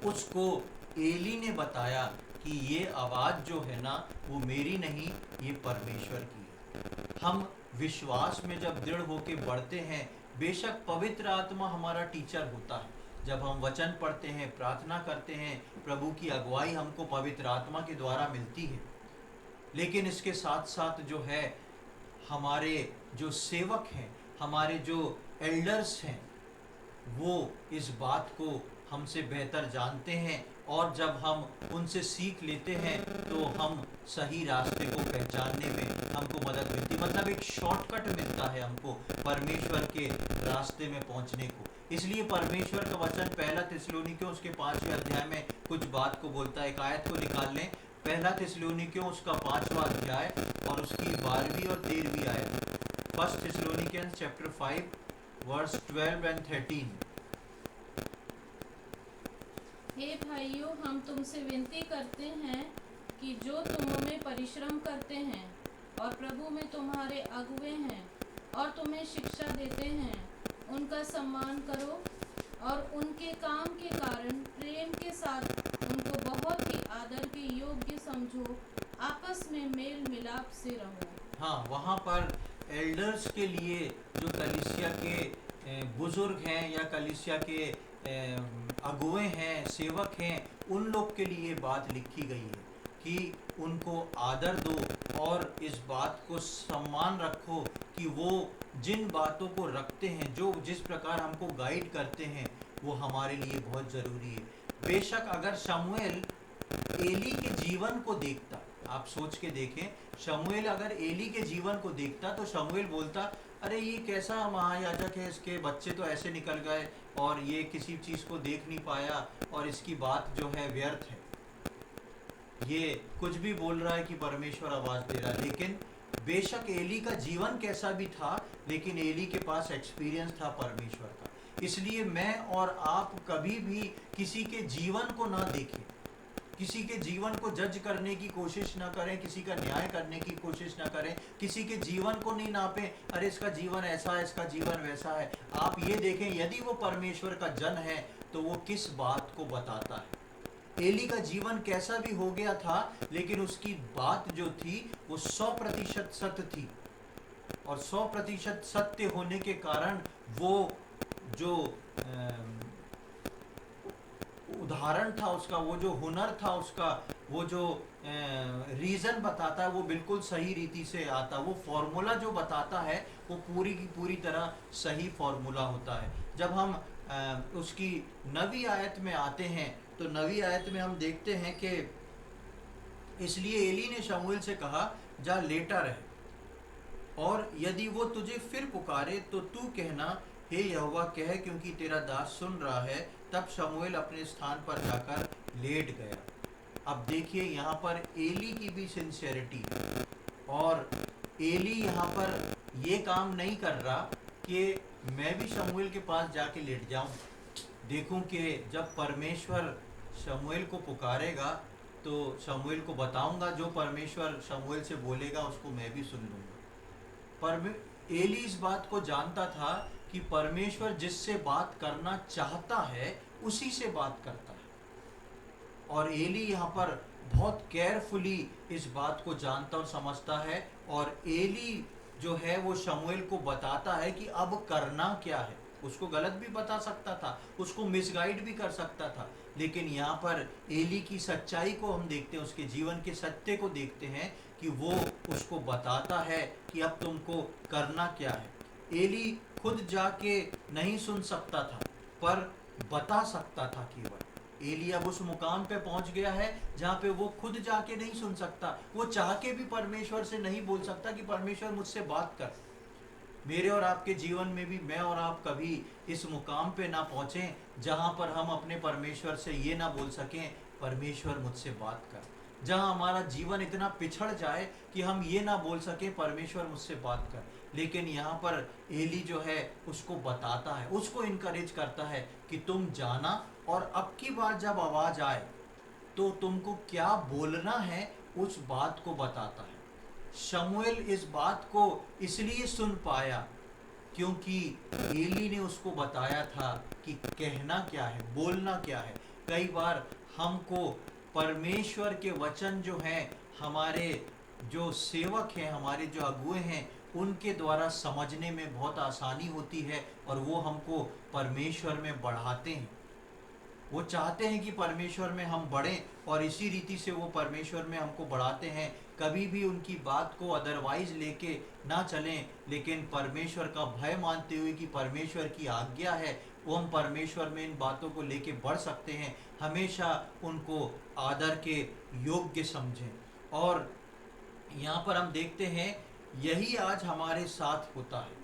उसको एली ने बताया कि ये आवाज जो है ना वो मेरी नहीं, ये परमेश्वर की है। हम विश्वास में जब दृढ़ होके बढ़ते हैं, बेशक पवित्र आत्मा हमारा टीचर होता है। जब हम वचन पढ़ते हैं, प्रार्थना करते हैं, प्रभु की अगुवाई हमको पवित्र आत्मा के द्वारा मिलती है। लेकिन इसके साथ साथ जो है हमारे जो सेवक हैं, हमारे जो एल्डर्स हैं, वो इस बात को हमसे बेहतर जानते हैं और जब हम उनसे सीख लेते हैं तो हम सही रास्ते को पहचानने में हमको मदद मिलती, मतलब एक शॉर्टकट मिलता है हमको परमेश्वर के रास्ते में पहुंचने को। इसलिए परमेश्वर का वचन 1 थिस्सलुनीकियों उसके 5वें अध्याय में कुछ बात को बोलता है। एक आयत को निकाल लें, 1 थिस्सलुनीकियों उसका 5वां अध्याय और उसकी 12वीं और 13वीं आयत। 1 थिस्सलुनीकियंस चैप्टर 5 वर्स 12 and 13। हे भाइयों, हम तुमसे विनती करते हैं कि जो तुम में परिश्रम करते हैं और प्रभु में तुम्हारे अगुए हैं और तुम्हें शिक्षा देते हैं, उनका सम्मान करो और उनके काम के कारण प्रेम के साथ उनको बहुत ही आदर के योग्य समझो, आपस में मेल मिलाप से रहो। हाँ, वहाँ पर एल्डर्स के लिए जो कलीसिया के बुजुर्ग हैं या कलीसिया के अगुए हैं, सेवक हैं, उन लोग के लिए बात लिखी गई है कि उनको आदर दो और इस बात को सम्मान रखो कि वो जिन बातों को रखते हैं, जो जिस प्रकार हमको गाइड करते हैं, वो हमारे लिए बहुत ज़रूरी है। बेशक अगर शमूएल एली के जीवन को देखता, आप सोच के देखें, शमूएल अगर एली के जीवन को देखता तो शमूएल बोलता, अरे ये कैसा महायाजक है, इसके बच्चे तो ऐसे निकल गए और ये किसी चीज़ को देख नहीं पाया और इसकी बात जो है व्यर्थ है, ये कुछ भी बोल रहा है कि परमेश्वर आवाज़ दे रहा है। लेकिन बेशक एली का जीवन कैसा भी था, लेकिन एली के पास एक्सपीरियंस था परमेश्वर का। इसलिए मैं और आप कभी भी किसी के जीवन को ना देखें, किसी के जीवन को जज करने की कोशिश ना करें, किसी का न्याय करने की कोशिश ना करें, किसी के जीवन को नहीं नापें, अरे इसका जीवन ऐसा है, इसका जीवन वैसा है। आप ये देखें यदि वो परमेश्वर का जन है तो वो किस बात को बताता है। एली का जीवन कैसा भी हो गया था, लेकिन उसकी बात जो थी वो 100% सत्य थी और 100% सत्य होने के कारण वो जो उदाहरण था उसका, वो जो हुनर था उसका, वो जो रीज़न बताता है वो बिल्कुल सही रीति से आता। वो फॉर्मूला जो बताता है वो पूरी की पूरी तरह सही फॉर्मूला होता है। जब हम उसकी 9वीं आयत में आते हैं तो 9वीं आयत में हम देखते हैं कि इसलिए एली ने शमूएल से कहा, जा लेटा रह, और यदि वो तुझे फिर पुकारे तो तू कहना, हे यहोवा कह, क्योंकि तेरा दास सुन रहा है। तब शमूएल अपने स्थान पर जाकर लेट गया। अब देखिए यहाँ पर एली की भी सिंसियरिटी है, और एली यहाँ पर ये काम नहीं कर रहा कि मैं भी शमूएल के पास जाके लेट जाऊं, देखूं कि जब परमेश्वर शमूएल को पुकारेगा तो शमूएल को बताऊंगा, जो परमेश्वर शमूएल से बोलेगा उसको मैं भी सुन लूंगा। पर एली इस बात को जानता था कि परमेश्वर जिससे बात करना चाहता है उसी से बात करता है, और एली यहाँ पर बहुत केयरफुली इस बात को जानता और समझता है, और एली जो है वो शमूएल को बताता है कि अब करना क्या है। उसको गलत भी बता सकता था, उसको मिसगाइड भी कर सकता था, लेकिन यहाँ पर एली की सच्चाई को हम देखते हैं, उसके जीवन के सत्य को देखते हैं कि वो उसको बताता है कि अब तुमको करना क्या है। एली खुद जाके नहीं सुन सकता था, पर बता सकता था केवल। एली अब उस मुकाम पे पहुंच गया है जहाँ पे वो खुद जाके नहीं सुन सकता, वो चाह के भी परमेश्वर से नहीं बोल सकता कि परमेश्वर मुझसे बात कर। मेरे और आपके जीवन में भी मैं और आप कभी इस मुकाम पे ना पहुँचें जहाँ पर हम अपने परमेश्वर से ये ना बोल सकें, परमेश्वर मुझसे बात कर। जहाँ हमारा जीवन इतना पिछड़ जाए कि हम ये ना बोल सके, परमेश्वर मुझसे बात कर। लेकिन यहाँ पर एली जो है उसको बताता है, उसको इनकरेज करता है कि तुम जाना, और अब की बार जब आवाज़ आए तो तुमको क्या बोलना है उस बात को बताता है। शमूएल इस बात को इसलिए सुन पाया क्योंकि एली ने उसको बताया था कि कहना क्या है, बोलना क्या है। कई बार हमको परमेश्वर के वचन जो हैं, हमारे जो सेवक हैं, हमारे जो अगुए हैं, उनके द्वारा समझने में बहुत आसानी होती है, और वो हमको परमेश्वर में बढ़ाते हैं। वो चाहते हैं कि परमेश्वर में हम बढ़ें, और इसी रीति से वो परमेश्वर में हमको बढ़ाते हैं। कभी भी उनकी बात को अदरवाइज लेके ना चलें, लेकिन परमेश्वर का भय मानते हुए कि परमेश्वर की आज्ञा है, वो हम परमेश्वर में इन बातों को लेके बढ़ सकते हैं। हमेशा उनको आदर के योग्य समझें। और यहाँ पर हम देखते हैं यही आज हमारे साथ होता है।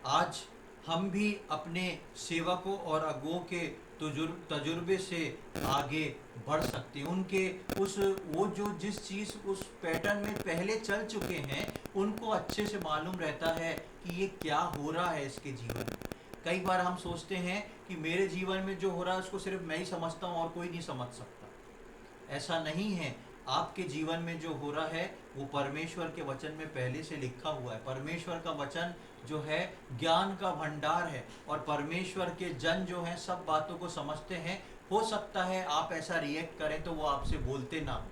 आज हम भी अपने सेवकों और अगुओं के तजुर्बे से आगे बढ़ सकते हैं। उनके वो जो जिस चीज़ उस पैटर्न में पहले चल चुके हैं, उनको अच्छे से मालूम रहता है कि ये क्या हो रहा है इसके जीवन में। कई बार हम सोचते हैं कि मेरे जीवन में जो हो रहा है उसको सिर्फ मैं ही समझता हूँ और कोई नहीं समझ सकता। ऐसा नहीं है। आपके जीवन में जो हो रहा है वो परमेश्वर के वचन में पहले से लिखा हुआ है। परमेश्वर का वचन जो है ज्ञान का भंडार है, और परमेश्वर के जन जो हैं सब बातों को समझते हैं। हो सकता है आप ऐसा रिएक्ट करें तो वो आपसे बोलते ना हो,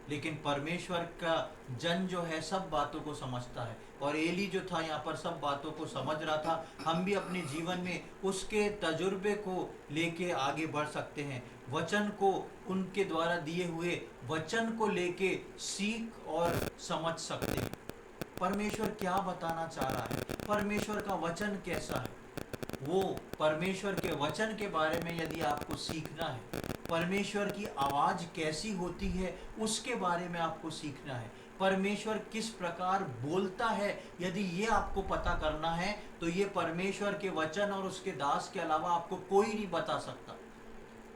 लेकिन परमेश्वर का जन जो है सब बातों को समझता है। और एली जो था यहाँ पर सब बातों को समझ रहा था। हम भी अपने जीवन में उसके तजुर्बे को लेके आगे बढ़ सकते हैं। वचन को, उनके द्वारा दिए हुए वचन को लेके सीख और समझ सकते हैं। परमेश्वर क्या बताना चाह रहा है, परमेश्वर का वचन कैसा है, वो परमेश्वर के वचन के बारे में यदि आपको सीखना है, परमेश्वर की आवाज़ कैसी होती है उसके बारे में आपको सीखना है, परमेश्वर किस प्रकार बोलता है यदि ये आपको पता करना है, तो ये परमेश्वर के वचन और उसके दास के अलावा आपको कोई नहीं बता सकता।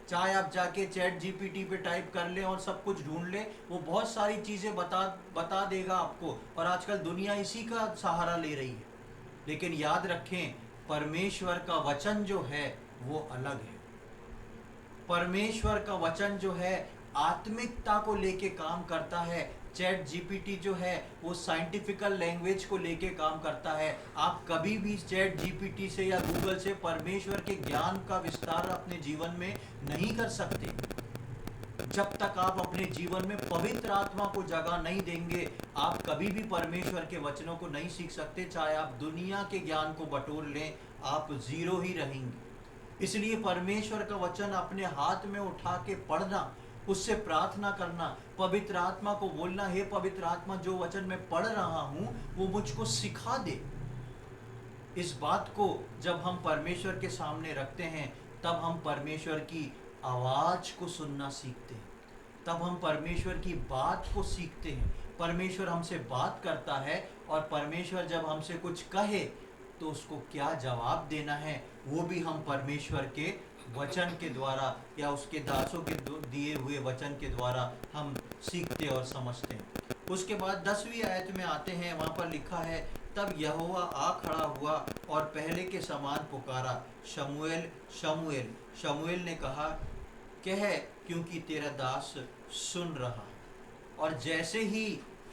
चाहे आप जाके चैट जीपीटी पे टाइप कर लें और सब कुछ ढूंढ लें, वो बहुत सारी चीज़ें बता देगा आपको, और आजकल दुनिया इसी का सहारा ले रही है। लेकिन याद रखें, परमेश्वर का वचन जो है वो अलग है। परमेश्वर का वचन जो है आत्मिकता को लेके काम करता है। चैट जीपीटी जो है वो साइंटिफिकल लैंग्वेज को लेके काम करता है। आप कभी भी चैट जीपीटी से या गूगल से परमेश्वर के ज्ञान का विस्तार अपने जीवन में नहीं कर सकते। जब तक आप अपने जीवन में पवित्र आत्मा को जगह नहीं देंगे, आप कभी भी परमेश्वर के वचनों को नहीं सीख सकते। चाहे आप दुनिया के ज्ञान को बटोर लें, आप जीरो ही रहेंगे। इसलिए परमेश्वर का वचन अपने हाथ में उठा के पढ़ना, उससे प्रार्थना करना, पवित्र आत्मा को बोलना, हे पवित्र आत्मा, जो वचन मैं पढ़ रहा हूँ वो मुझको सिखा दे। इस बात को जब हम परमेश्वर के सामने रखते हैं, तब हम परमेश्वर की आवाज़ को सुनना सीखते हैं। तब हम परमेश्वर की बात को सीखते हैं। परमेश्वर हमसे बात करता है और परमेश्वर जब हमसे कुछ कहे तो उसको क्या जवाब देना है वो भी हम परमेश्वर के वचन के द्वारा या उसके दासों के दिए हुए वचन के द्वारा हम सीखते और समझते हैं। उसके बाद 10वीं आयत में आते हैं, वहाँ पर लिखा है, तब यहोवा आ खड़ा हुआ और पहले के समान पुकारा, शमूएल शमूएल। शमूएल ने कहा, कह, क्योंकि तेरा दास सुन रहा है। और जैसे ही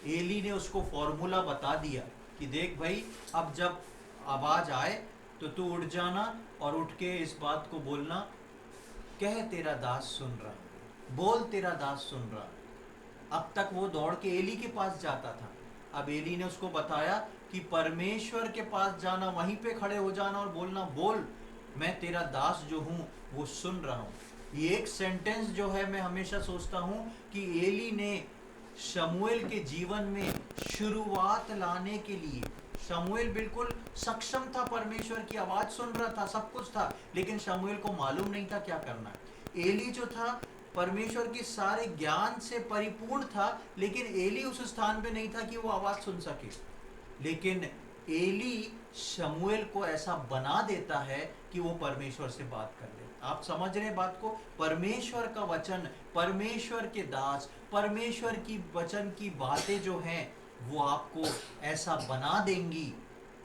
एली ने उसको फॉर्मूला बता दिया कि देख भाई, अब जब आवाज आए तो तू उठ जाना और उठ के इस बात को बोलना, कह तेरा दास सुन रहा है, बोल तेरा दास सुन रहा है। अब तक वो दौड़ के एली के पास जाता था, अब एली ने उसको बताया कि परमेश्वर के पास जाना, वहीं पे खड़े हो जाना और बोलना, बोल, मैं तेरा दास जो हूँ वो सुन रहा हूँ। ये एक सेंटेंस जो है, मैं हमेशा सोचता हूँ कि एली ने शमूएल के जीवन में शुरुआत लाने के लिए, शमूएल बिल्कुल सक्षम था, परमेश्वर की आवाज सुन रहा था, सब कुछ था, लेकिन शमूएल को मालूम नहीं था क्या करना है। एली जो था परमेश्वर के सारे ज्ञान से परिपूर्ण था, लेकिन एली उस स्थान पे नहीं था कि वो आवाज सुन सके। लेकिन एली शमूएल को ऐसा बना देता है कि वो परमेश्वर से बात कर ले। आप समझ रहे हैं बात को? परमेश्वर का वचन, परमेश्वर के दास, परमेश्वर की वचन की बातें जो हैं वो आपको ऐसा बना देंगी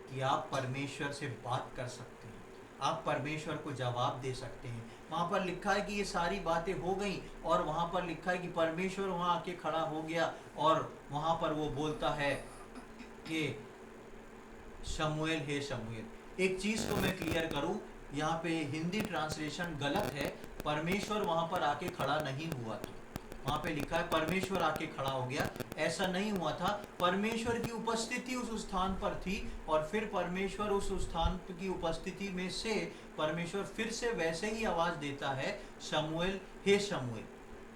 कि आप परमेश्वर से बात कर सकते हैं, आप परमेश्वर को जवाब दे सकते हैं। वहाँ पर लिखा है कि ये सारी बातें हो गई और वहाँ पर लिखा है कि परमेश्वर वहाँ आके खड़ा हो गया और वहाँ पर वो बोलता है कि शमूएल, हे शमूएल। एक चीज़ को मैं क्लियर करूँ, यहाँ पे हिंदी ट्रांसलेशन गलत है। परमेश्वर वहाँ पर आके खड़ा नहीं हुआ था, वहाँ पे लिखा है परमेश्वर आके खड़ा हो गया, ऐसा नहीं हुआ था। परमेश्वर की उपस्थिति उस स्थान पर थी और फिर परमेश्वर उस स्थान की उपस्थिति में से परमेश्वर फिर से वैसे ही आवाज़ देता है, शमूएल, हे शमूएल।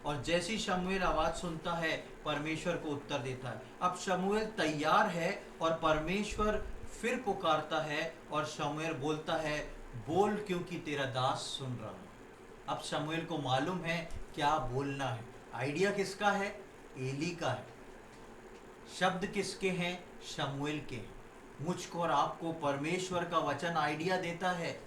और जैसी शमूएल आवाज़ सुनता है परमेश्वर को उत्तर देता है। अब शमूएल तैयार है और परमेश्वर फिर पुकारता है और शमूएल बोलता है, बोल, क्योंकि तेरा दास सुन रहा है। अब शमूएल को मालूम है क्या बोलना है। आइडिया किसका है? एली का है। शब्द किसके हैं? शमूएल के हैं। मुझको और आपको परमेश्वर का वचन आइडिया देता है।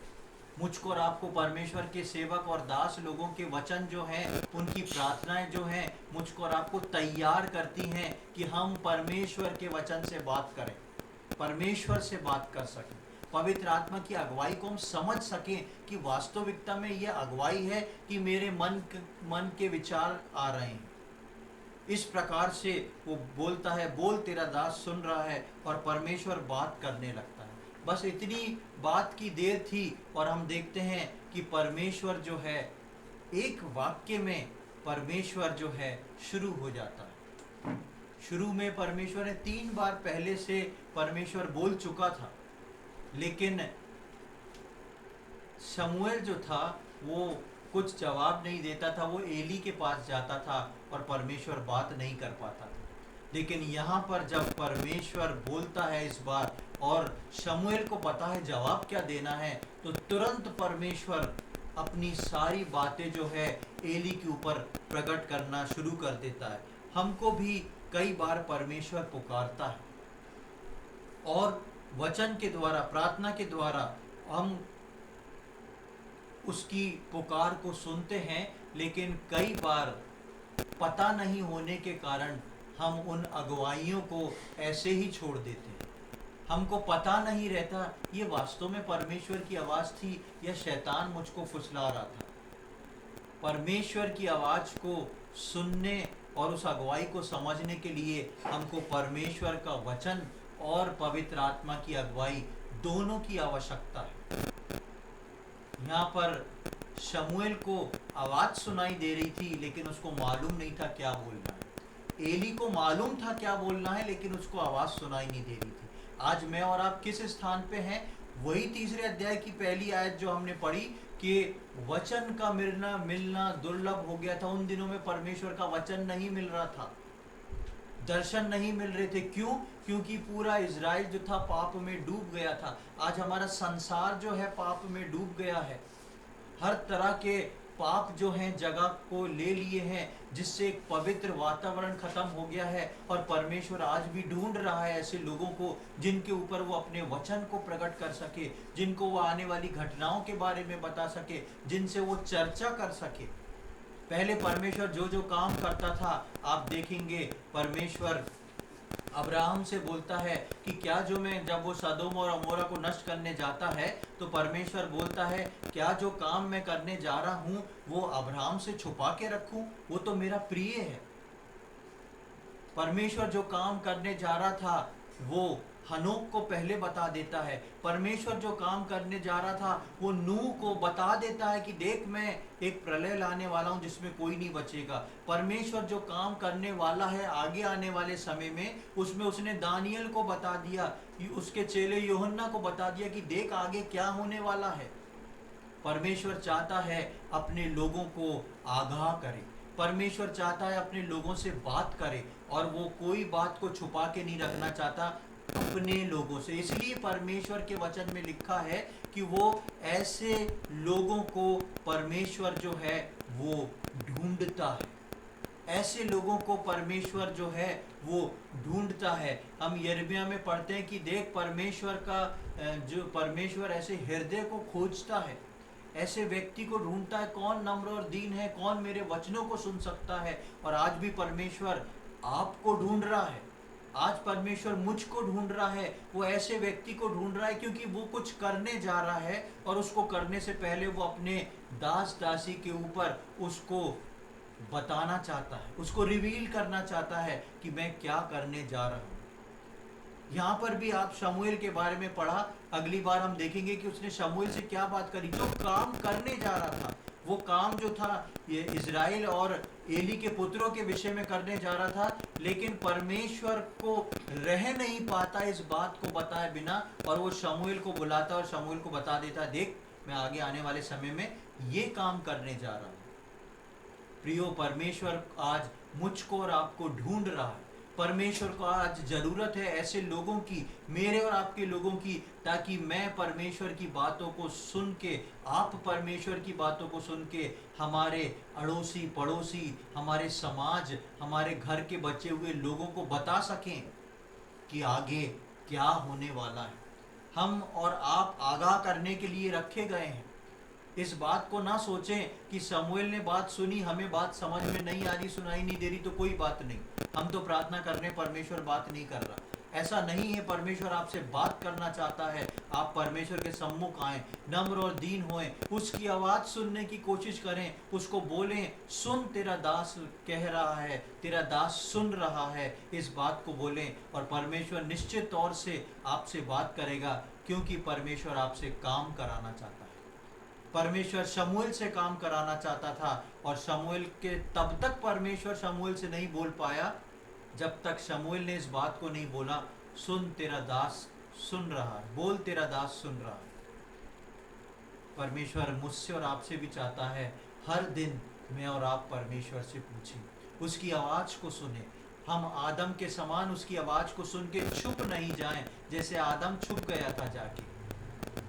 मुझको और आपको परमेश्वर के सेवक और दास लोगों के वचन जो हैं, उनकी प्रार्थनाएं जो हैं, मुझको और आपको तैयार करती हैं कि हम परमेश्वर के वचन से बात करें, परमेश्वर से बात कर सकें, पवित्र आत्मा की अगुवाई को हम समझ सकें कि वास्तविकता में यह अगुवाई है कि मेरे मन के विचार आ रहे हैं। इस प्रकार से वो बोलता है, बोल, तेरा दास सुन रहा है, और परमेश्वर बात करने लगता है। बस इतनी बात की देर थी और हम देखते हैं कि परमेश्वर जो है, एक वाक्य में परमेश्वर जो है शुरू हो जाता है। शुरू में परमेश्वर ने 3 बार पहले से परमेश्वर बोल चुका था, लेकिन शमूएल जो था वो कुछ जवाब नहीं देता था, वो एली के पास जाता था और परमेश्वर बात नहीं कर पाता था। लेकिन यहाँ पर जब परमेश्वर बोलता है इस बार और शमूएल को पता है जवाब क्या देना है, तो तुरंत परमेश्वर अपनी सारी बातें जो है एली के ऊपर प्रकट करना शुरू कर देता है। हमको भी कई बार परमेश्वर पुकारता है और वचन के द्वारा, प्रार्थना के द्वारा हम उसकी पुकार को सुनते हैं, लेकिन कई बार पता नहीं होने के कारण हम उन अगुवाइयों को ऐसे ही छोड़ देते हैं। हमको पता नहीं रहता ये वास्तव में परमेश्वर की आवाज़ थी या शैतान मुझको फुसला रहा था। परमेश्वर की आवाज़ को सुनने और उस अगुवाई को समझने के लिए हमको परमेश्वर का वचन और पवित्र आत्मा की अगुवाई दोनों की आवश्यकता है। यहाँ पर शमूएल को आवाज़ सुनाई दे रही थी, लेकिन उसको मालूम नहीं था क्या बोलना है। एली को मालूम था क्या बोलना है, लेकिन उसको आवाज़ सुनाई नहीं दे रही थी। आज मैं और आप किस स्थान पे हैं? वही 3 अध्याय की पहली आयत जो हमने पढ़ी कि वचन का मिलना दुर्लभ हो गया था। उन दिनों में परमेश्वर का वचन नहीं मिल रहा था, दर्शन नहीं मिल रहे थे। क्यों? क्योंकि पूरा इज़राइल जो था पाप में डूब गया था। आज हमारा संसार जो है पाप में डूब गया है। हर तरह के पाप जो हैं जगह को ले लिए हैं, जिससे एक पवित्र वातावरण खत्म हो गया है। और परमेश्वर आज भी ढूंढ रहा है ऐसे लोगों को जिनके ऊपर वो अपने वचन को प्रकट कर सके, जिनको वो आने वाली घटनाओं के बारे में बता सके, जिनसे वो चर्चा कर सके। पहले परमेश्वर जो जो काम करता था, आप देखेंगे परमेश्वर अब्राहम से बोलता है कि क्या जो मैं, जब वो सदोम और अमोरा को नष्ट करने जाता है तो परमेश्वर बोलता है क्या जो काम मैं करने जा रहा हूँ वो अब्राहम से छुपा के रखूं, वो तो मेरा प्रिय है। परमेश्वर जो काम करने जा रहा था वो हनोक को पहले बता देता है। परमेश्वर जो काम करने जा रहा था वो नूह को बता देता है कि देख मैं एक प्रलय लाने वाला हूं जिसमें कोई नहीं बचेगा। परमेश्वर जो काम करने वाला है आगे आने वाले समय में, उसमें उसने दानियल को बता दिया, उसके चेले यूहन्ना को बता दिया कि देख आगे क्या होने वाला है। परमेश्वर चाहता है अपने लोगों को आगाह करे, परमेश्वर चाहता है अपने लोगों से बात करे, और वो कोई बात को छुपा के नहीं रखना चाहता अपने लोगों से। इसलिए परमेश्वर के वचन में लिखा है कि वो ऐसे लोगों को परमेश्वर जो है वो ढूंढता है, ऐसे लोगों को परमेश्वर जो है वो ढूंढता है। हम यिर्मयाह में पढ़ते हैं कि देख परमेश्वर का जो परमेश्वर ऐसे हृदय को खोजता है, ऐसे व्यक्ति को ढूंढता है, कौन नम्र और दीन है, कौन मेरे वचनों को सुन सकता है। और आज भी परमेश्वर आपको ढूंढ रहा है, आज परमेश्वर मुझको ढूंढ रहा है। वो ऐसे व्यक्ति को ढूंढ रहा है क्योंकि वो कुछ करने जा रहा है, और उसको करने से पहले वो अपने दास दासी के ऊपर उसको बताना चाहता है, उसको रिवील करना चाहता है कि मैं क्या करने जा रहा हूँ। यहाँ पर भी आप शमूएल के बारे में पढ़ा, अगली बार हम देखेंगे कि उसने शमूएल से क्या बात करी। जो काम करने जा रहा था, वो काम जो था ये इज़राइल और एली के पुत्रों के विषय में करने जा रहा था, लेकिन परमेश्वर को रह नहीं पाता इस बात को बताए बिना, और वो शमूएल को बुलाता और शमूएल को बता देता, देख मैं आगे आने वाले समय में ये काम करने जा रहा हूँ। प्रियो, परमेश्वर आज मुझको और आपको ढूंढ रहा है। परमेश्वर को आज जरूरत है ऐसे लोगों की, मेरे और आपके लोगों की, ताकि मैं परमेश्वर की बातों को सुन के, आप परमेश्वर की बातों को सुन के हमारे अड़ोसी पड़ोसी, हमारे समाज, हमारे घर के बचे हुए लोगों को बता सकें कि आगे क्या होने वाला है। हम और आप आगाह करने के लिए रखे गए हैं। इस बात को ना सोचें कि शमूएल ने बात सुनी, हमें बात समझ में नहीं आ रही, सुनाई नहीं दे रही तो कोई बात नहीं, हम तो प्रार्थना कर रहे हैं, परमेश्वर बात नहीं कर रहा। ऐसा नहीं है, परमेश्वर आपसे बात करना चाहता है। आप परमेश्वर के सम्मुख आएं, नम्र और दीन होएं, उसकी आवाज़ सुनने की कोशिश करें, उसको बोलें, सुन तेरा दास कह रहा है, तेरा दास सुन रहा है, इस बात को बोलें। और परमेश्वर निश्चित तौर से आपसे बात करेगा, क्योंकि परमेश्वर आपसे काम कराना चाहता है। परमेश्वर शमूएल से काम कराना चाहता था, और शमूएल के तब तक परमेश्वर शमूएल से नहीं बोल पाया जब तक शमूएल ने इस बात को नहीं बोला, सुन तेरा दास सुन रहा है, बोल तेरा दास सुन रहा है। परमेश्वर मुझसे और आपसे भी चाहता है हर दिन मैं और आप परमेश्वर से पूछें, उसकी आवाज़ को सुने। हम आदम के समान उसकी आवाज़ को सुन के छुप नहीं जाएं, जैसे आदम छुप गया था जाके,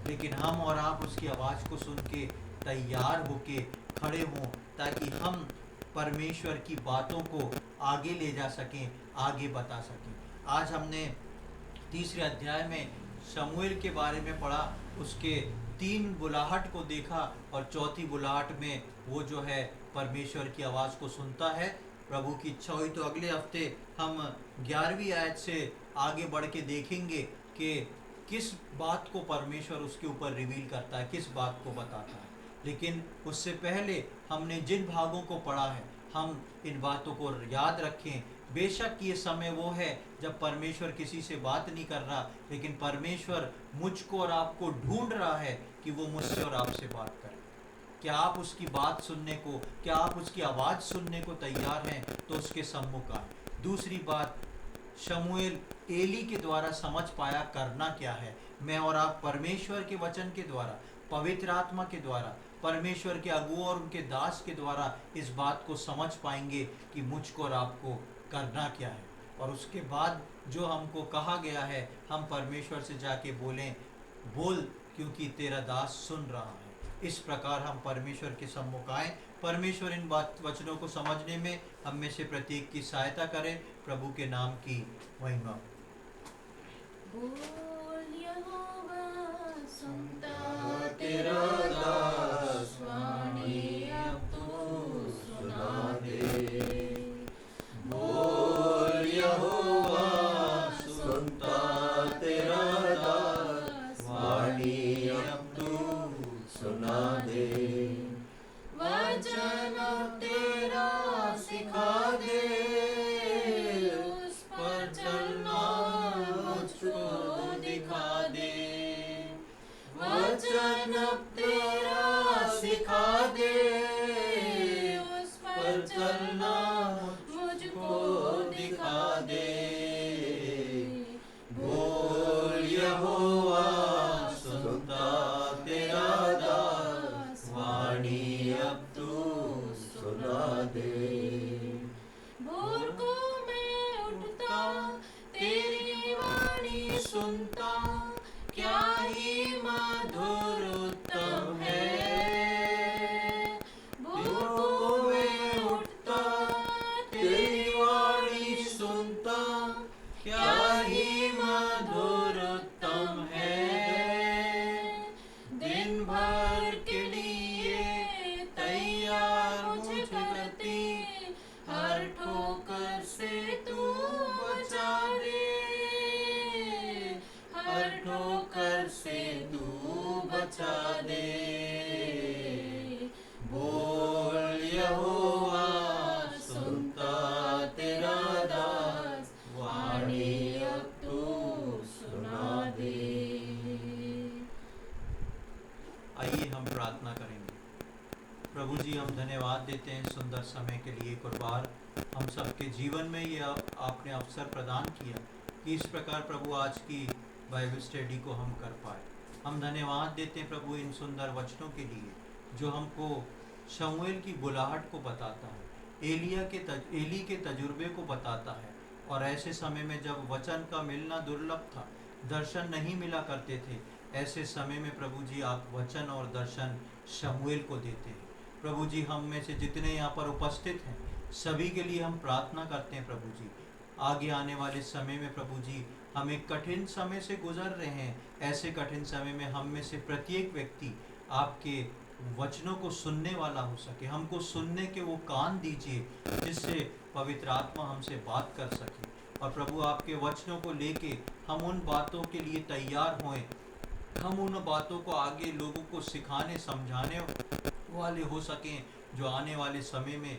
लेकिन हम और आप उसकी आवाज़ को सुन के तैयार होके खड़े हों, ताकि हम परमेश्वर की बातों को आगे ले जा सकें, आगे बता सकें। आज हमने तीसरे अध्याय में शमूएल के बारे में पढ़ा, उसके 3 बुलाहट को देखा, और चौथी बुलाहट में वो जो है परमेश्वर की आवाज़ को सुनता है। प्रभु की इच्छा हुई तो अगले हफ्ते हम 11वीं आयत से आगे बढ़ के देखेंगे कि किस बात को परमेश्वर उसके ऊपर रिवील करता है, किस बात को बताता है। लेकिन उससे पहले हमने जिन भागों को पढ़ा है, हम इन बातों को याद रखें। बेशक ये समय वो है जब परमेश्वर किसी से बात नहीं कर रहा, लेकिन परमेश्वर मुझको और आपको ढूंढ रहा है कि वो मुझसे और आपसे बात करे। क्या आप उसकी बात सुनने को, क्या आप उसकी आवाज़ सुनने को तैयार हैं? तो उसके सम्मुख आए। दूसरी बात, शमूएल एली के द्वारा समझ पाया करना क्या है। मैं और आप परमेश्वर के वचन के द्वारा, पवित्र आत्मा के द्वारा, परमेश्वर के अगुओं और उनके दास के द्वारा इस बात को समझ पाएंगे कि मुझको और आपको करना क्या है। और उसके बाद जो हमको कहा गया है, हम परमेश्वर से जाके बोलें, बोल क्योंकि तेरा दास सुन रहा है। इस प्रकार हम परमेश्वर के सम्मुख आए। परमेश्वर इन वचनों को समझने में हम में से प्रत्येक की सहायता करें। प्रभु के नाम की महिमा। बोल यहोवा, सुनता तेरा दास, वाणी अब तू सुना दे। बोल यहोवा, सुनता तेरा दास, वाणी अब तू सुना दे। वचन अब तेरा सिखा दे, उस पर चलना मुझको दिखा दे। वचन अब तेरा सिखा दे, उस पर चलना मुझको दिखा दे। बोल यहोवा, सुनता तेरा दास, वाणी अब तू सुना दे। भोर को मैं उठता, तेरी वाणी सुनता, क्या ही मधुर उत्तम है। भोर को मैं उठता, तेरी वाणी सुनता, क्या ही मधुर उत्तम है। दिन भर के लिए तैयार मुझे करती, हर ठोकर से तू बचा दे। हर ठोकर से तू बचा दे। बोल यहोवा, सुनता तेरा दास, वाणी अब तू सुना दे। आइए हम प्रार्थना करेंगे। प्रभु जी, हम धन्यवाद देते हैं सुंदर समय के लिए। एक और बार हम सबके जीवन में ये आपने अवसर प्रदान किया कि इस प्रकार प्रभु आज की बाइबल स्टडी को हम कर पाए। हम धन्यवाद देते हैं प्रभु इन सुंदर वचनों के लिए जो हमको शमूएल की बुलाहट को बताता है, एली के तजुर्बे को बताता है। और ऐसे समय में जब वचन का मिलना दुर्लभ था, दर्शन नहीं मिला करते थे, ऐसे समय में प्रभु जी आप वचन और दर्शन शमूएल को देते हैं। प्रभु जी, हम में से जितने यहाँ पर उपस्थित हैं सभी के लिए हम प्रार्थना करते हैं प्रभु जी। आगे आने वाले समय में प्रभु जी हम एक कठिन समय से गुजर रहे हैं। ऐसे कठिन समय में हम में से प्रत्येक व्यक्ति आपके वचनों को सुनने वाला हो सके। हमको सुनने के वो कान दीजिए जिससे पवित्र आत्मा हमसे बात कर सके। और प्रभु आपके वचनों को लेके हम उन बातों के लिए तैयार होएं, हम उन बातों को आगे लोगों को सिखाने समझाने वाले हो सकें जो आने वाले समय में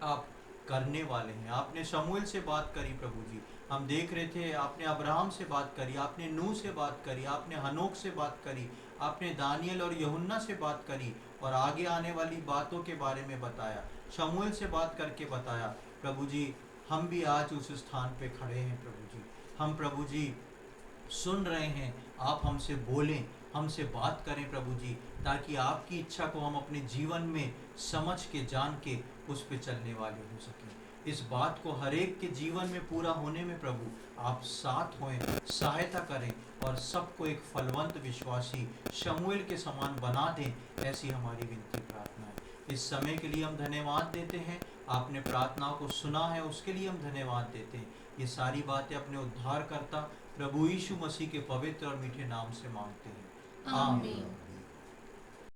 आप करने वाले हैं। आपने शमूएल से बात करी प्रभु जी, हम देख रहे थे, आपने अब्राहम से बात करी, आपने नूह से बात करी, आपने हनोक से बात करी, आपने दानियल और यूहन्ना से बात करी और आगे आने वाली बातों के बारे में बताया, शमूएल से बात करके बताया। प्रभु जी, हम भी आज उस स्थान पे खड़े हैं प्रभु जी। हम प्रभु जी सुन रहे हैं, आप हमसे बोलें, हमसे बात करें प्रभु जी, ताकि आपकी इच्छा को हम अपने जीवन में समझ के जान के उस पे चलने वाले हो सकें। इस बात को हर एक के जीवन में पूरा होने में प्रभु आप साथ होएं, सहायता करें और सबको एक फलवंत विश्वासी शमूएल के समान बना दें। ऐसी हमारी विनती प्रार्थना है। इस समय के लिए हम धन्यवाद देते हैं, आपने प्रार्थनाओं को सुना है उसके लिए हम धन्यवाद देते हैं। ये सारी बातें अपने उद्धारकर्ता प्रभु यीशु मसीह के पवित्र और मीठे नाम से मांगते हैं, आमीन।